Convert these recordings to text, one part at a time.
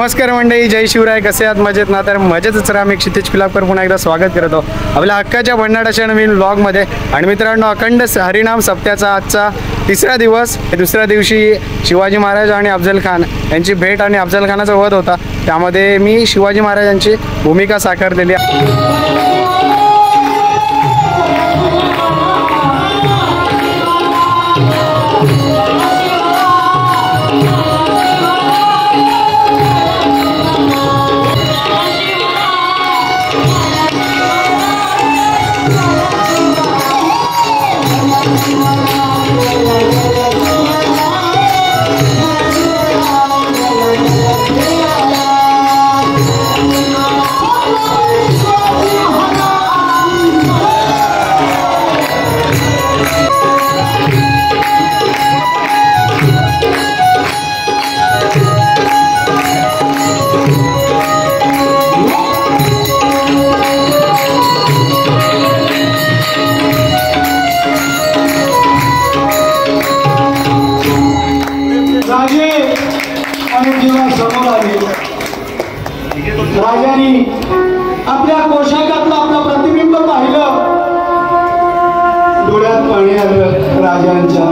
नमस्कार मंडळी, जय शिवराय. कसे आहात? मजेत ना? तर मजेतच राहा. मी क्षितिज पिलापकर पुन्हा एकदा स्वागत करतो आपल्या हक्काच्या भन्नाटाच्या नवीन व्लॉगमध्ये. आणि मित्रांनो, अखंड हरिनाम सप्त्याचा आजचा तिसरा दिवस. दुसऱ्या दिवशी शिवाजी महाराज आणि अफजल खान यांची भेट आणि अफजल खानाचा वध होता. त्यामध्ये मी शिवाजी महाराजांची भूमिका साकारलेली आहे. राजांनी आपल्या पोशाखातलं आपलं प्रतिबिंब पाहिलं, डोळ्यात पाणी आलं राजांच्या.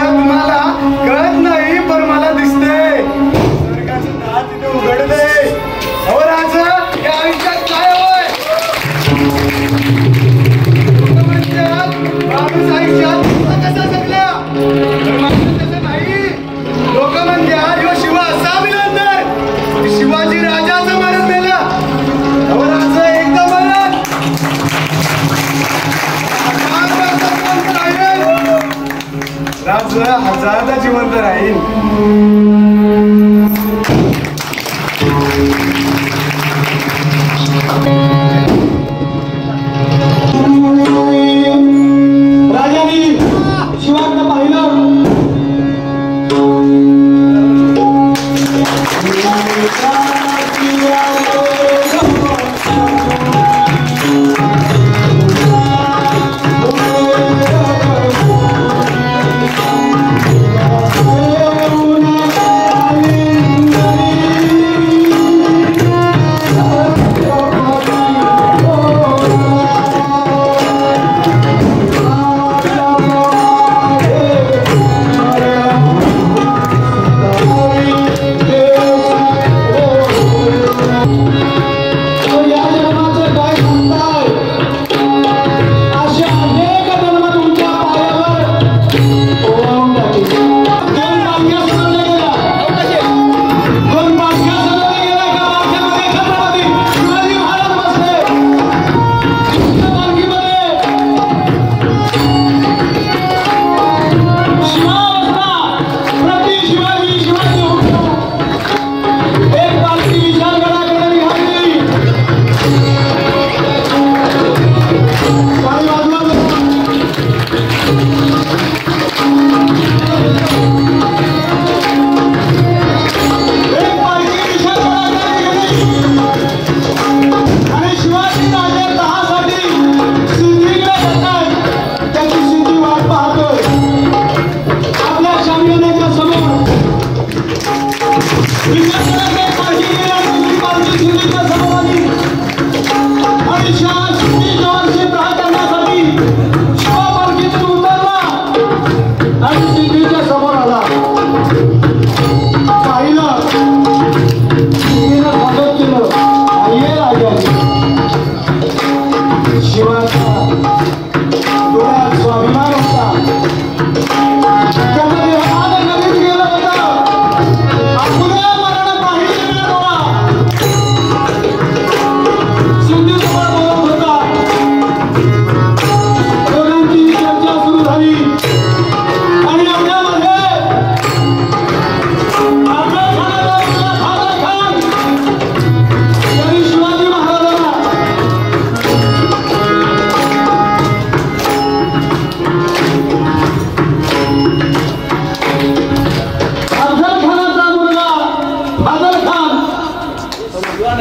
तुम्हाला कळत नाही पण मला दिसते. स्वर्गाचं दार तिथे उघडले. राज, या आयुष्यात काय होय? माणूस आयुष्यात कसा जगला? तसं नाही. लोक म्हणतात ह्यो शिवा असा मिळणार, शिवाजी राजाचं मरण दिलं. राज, एकदम राज हजारदा जिवंत राहील. राजांनी शिवाकडे पाहिलं.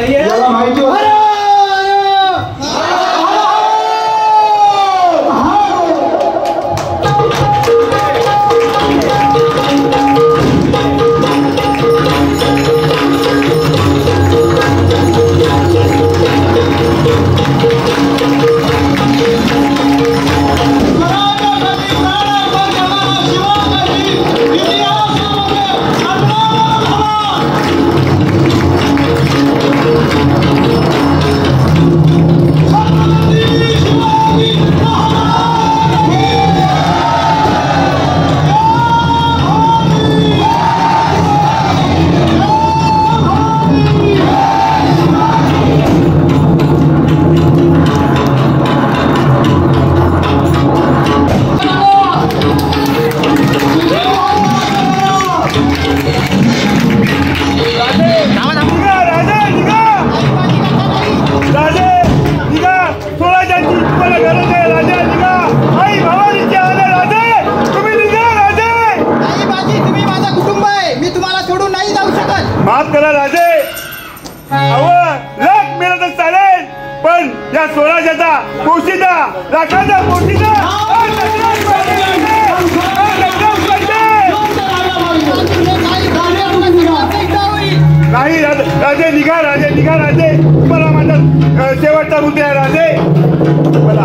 याला माहिती होतं. माफ करा राजे, अव लाख मेला तर चालेल, पण या स्वराज्याचा पोशिदा लाखाचा पोशिदा नाही. राजे निघा, राजे निघा, राजे मला माझा शेवटचा मुद्दे आहे राजे. मला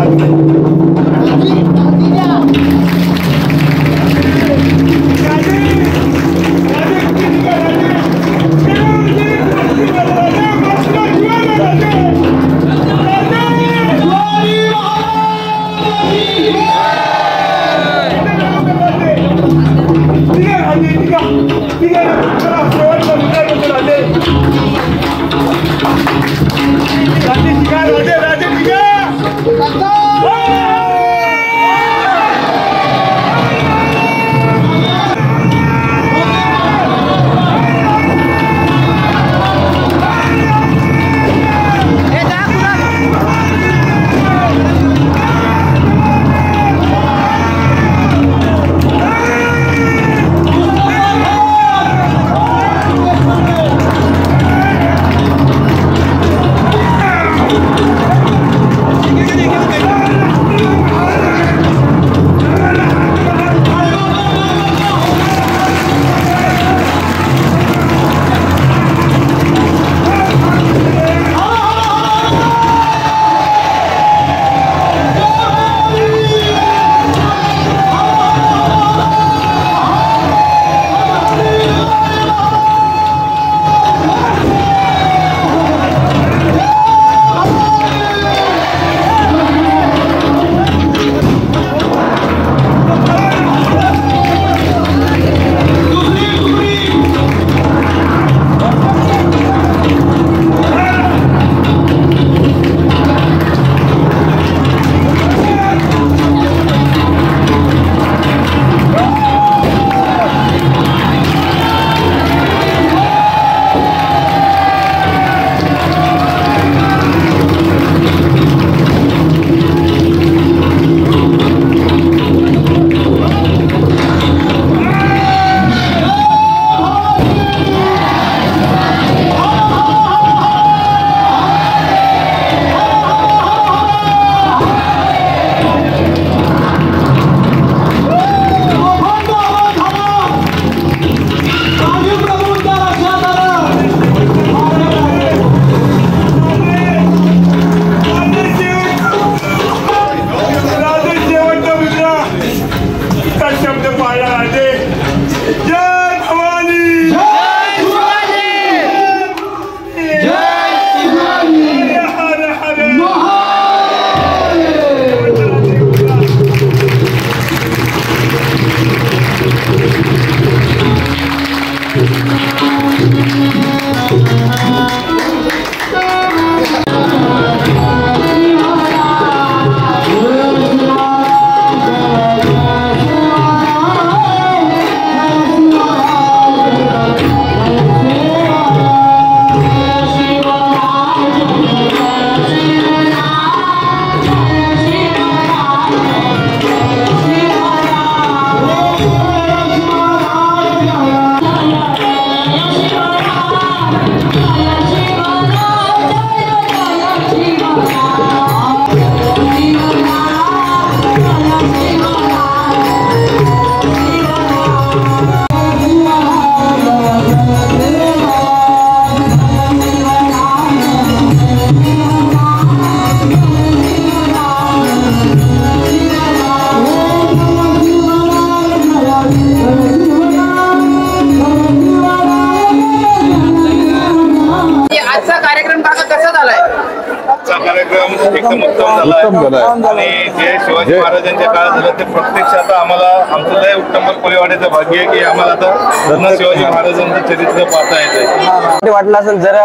एकदम उत्तम झालं आणि जे शिवाजी महाराजांच्या काळात झालं ते प्रत्यक्षात आम्हाला आमचं लय उत्तम कोळीवाड्याचं भाग्य आहे की आम्हाला आता पूर्ण शिवाजी महाराजांचं चरित्र पाहता येतंय. वाटलं असेल जर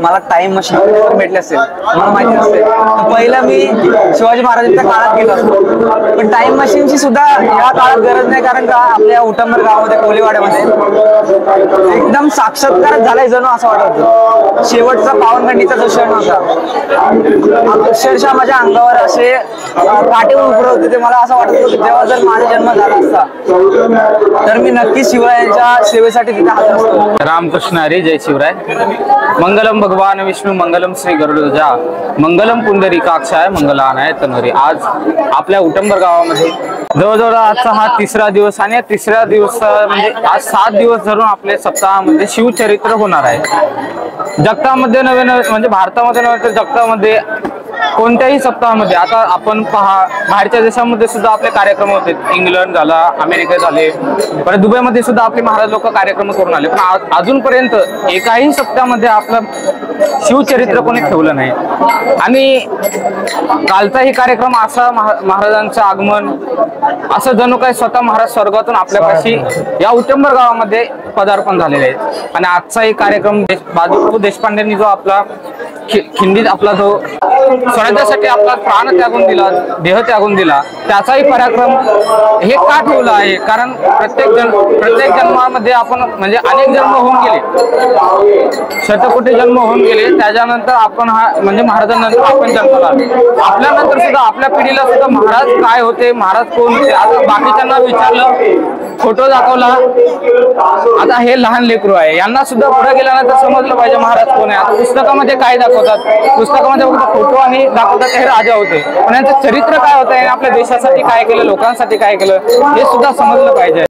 मला टाइम मशीन भेटले असेल मला माहिती नसेल तर पहिलं मी शिवाजी महाराजांच्या काळात गेलो असतो. पण टाइम मशीनची सुद्धा या काळात गरज नाही, कारण का आपल्या उटंबर गावामध्ये कोळीवाड्यामध्ये एकदम साक्षात्कार झालाय जणू असं वाटत होतं. शेवटचा पावनखंडीचा जो क्षण होता अक्षरशः माझ्या अंगावर असे काटे उभे होते. ते मला असं वाटत होतं की जेव्हा जर माझा जन्म झाला असता तर मी नक्की शिवरायांच्या सेवेसाठी तिथे आलो असतो. रामकृष्ण हरी, जय शिवराय. मंगलम भगवान विष्णू, मंगलम श्री गरुडध्वजा, मंगलम पुंडरीकाक्षाय, मंगलानाय तनोरी. आज आपल्या उटंबर गावामध्ये जवळजवळ आजचा हा तिसरा दिवस आणि तिसऱ्या दिवस म्हणजे आज 7 दिवस धरून आपल्या सप्ताहामध्ये शिवचरित्र होणार आहे. जगतामध्ये नवे म्हणजे भारतामध्ये नव्हे तर जगतामध्ये कोणत्याही सप्ताहामध्ये आता आपण पहा बाहेरच्या देशामध्ये सुद्धा आपले कार्यक्रम होते. इंग्लंड झाला, अमेरिका झाले, परत दुबईमध्ये सुद्धा आपले महाराज लोक कार्यक्रम करून आले. पण अजूनपर्यंत एकाही सप्ताहामध्ये आपलं शिवचरित्र कोणी ठेवलं नाही. आणि कालचाही कार्यक्रम असा महाराजांचं आगमन असं जणू काही स्वतः महाराज स्वर्गातून आपल्यापाशी या उटंबर गावामध्ये पदार्पण झालेले आहेत. आणि आजचाही कार्यक्रम बाजीप्रभू देशपांडेंनी जो आपला खिंडीत आपला जो स्वराज्यासाठी आपला प्राण त्यागून दिला, देह त्यागून दिला, त्याचाही पराक्रम हे का ठेवला आहे? कारण प्रत्येक जन्मामध्ये आपण म्हणजे अनेक जन्म होऊन गेले, शतकोटी जन्म होऊन गेले. त्याच्यानंतर आपण हा म्हणजे महाराजांनंतर आपण जन्माला आलो. आपल्यानंतर सुद्धा आपल्या पिढीला सुद्धा महाराज काय होते, महाराज कोण होते, आता बाकीच्यांना विचारलं, फोटो दाखवला. आता हे लहान लेकरू आहे, यांना सुद्धा पुढे गेल्यानंतर समजलं पाहिजे महाराज कोण आहे. आता पुस्तकामध्ये काय दाखवतात, पुस्तकामध्ये फक्त फोटो आणि दाखवतात हे राजा होते, पण यांचं चरित्र काय होतं, आपल्या देशासाठी काय केलं, लोकांसाठी काय केलं हे सुद्धा समजलं पाहिजे.